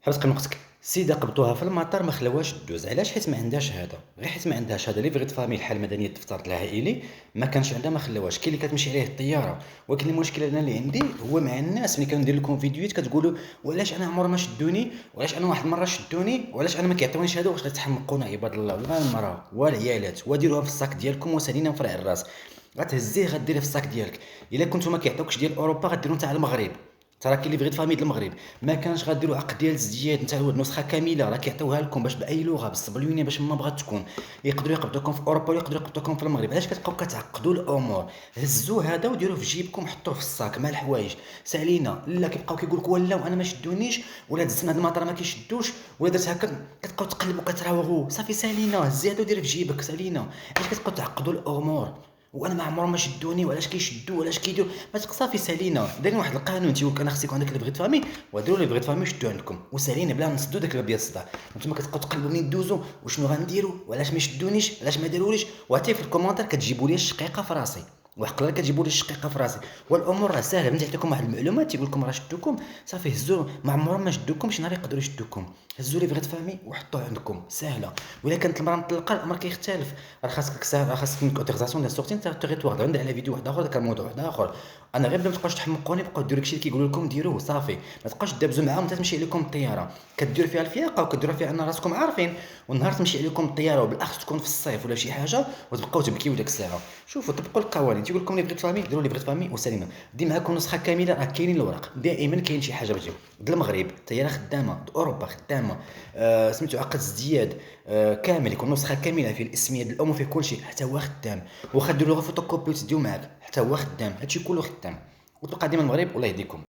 حبس نقصك. السيده قبضوها في المطار ما خلاوهاش دوز. علاش؟ حيت ما عندهاش شهاده، غير حيت ما عندهاش شهاده ليفري د فامي الحاله المدنيه الدفتر العائلي ما كانش عندها، ما خلاوهاش. كاين اللي كتمشي عليه الطياره. ولكن المشكله انا اللي عندي هو مع الناس ملي كندير لكم فيديوهات كتقولوا وعلاش انا عمر ما شدوني، وعلاش انا واحد المره شدوني، وعلاش انا ما كيعطيونيش شهاده. واش غتحمقونا عباد الله؟ لا المراه ولا العيالات، وديروها في الصاك ديالكم وسالينا في فرع الراس. غتهزيه غديريه في الصاك ديالك. الا كنتو ما كيعطيوكش ديال اوروبا غديروا نتاع المغرب. ترى كاين اللي بغيت فامي د المغرب ما كانش غديروا عقد ديال الزديات نتاع الولد نسخه كامله، راه كيعطيوها لكم باش باي لغه بالصبلونيه باش ما بغات تكون. يقدروا يقبضوكم في اوروبا ويقدروا يقبضوكم في المغرب. علاش كتبقاو كتعقدوا الامور؟ هزوا هذا وديروه في جيبكم، حطوه في الصاك مع الحوايج. سالينا لا كيبقاو كيقول لك ولا وانا ما شدونيش، ولا دزت من هذا المطار ما كيشدوش، ولا درت هكا. كتبقاو تقلبوا كتراوغوا. صافي سالينا، هز هذا ودير في جيبك. سالينا، علاش كتبقاو تعقدوا الامور؟ وانا ما عمرهم ما شدوني، وعلاش كيشدوا، وعلاش كيديروا؟ ما صافي سالينا. دايرين واحد القانون تيقول لك انا خصك يكون عندك البغيت فامي، وديروا لي بغيت فامي شدوا عندكم وسالينا بلا نسدوا داك الباب ديال الصداع. نتوما كتبقاو تقلبوا منين دوزوا وشنو غنديروا وعلاش ما شدونيش، علاش ما داروليش. وعطيه في الكومونتير كتجيبوا لي الشقيقه في راسي. وحق الله كتجيبوا لي الشقيقه في راسي. والامور راه ساهله. بنت يعطيكم واحد المعلومات تيقول لكم راه شدوكم، صافي هزوا. ما عمرهم ما شدوكم، شي نهار يقدروا يشدوكم. هزوا لي بغيت فامي وحطوه عندكم ساهله. ولا كانت المراه مطلقه الامر كيختلف. راه خاصك راه خاصك اوتوريزاسيون ديال السورتي نتا تيغيتوار. عندي على فيديو واحد اخر، داك الموضوع واحد اخر. انا غير ما تبقاوش تحمقوني، بقاو ديروا داكشي اللي كيقولوا لكم ديروه صافي. ما تبقاوش تدابزوا معاهم حتى تمشي عليكم الطياره. كديروا فيها الفياقه وكديروا فيها ان راسكم عارفين، والنهار تمشي عليكم الطياره وبالاخص تكون في الصيف ولا شي حاجه وتبقاو تبكيو ديك الساعه. شوفوا طبقوا القوانين. تيقول لكم لي بغيت فامي ديروا لي بغيت فامي وسالينا. دي معاكم نسخه كامله، راه كاينين الوراق دائما. كاين شي حاجه بغيتو د المغرب طياره خدامه، د اوروبا خدامه، سميتو عقد ازدياد، كامل يكون نسخه كامله فيه الاسميه ديال الام وفيه كلشي حتى هو خدام. واخا ديروا له فوتوكوبي وتديو معاك حتى هو خدام. هادشي كله خدام. وتبقى ديما المغرب والله يهديكم.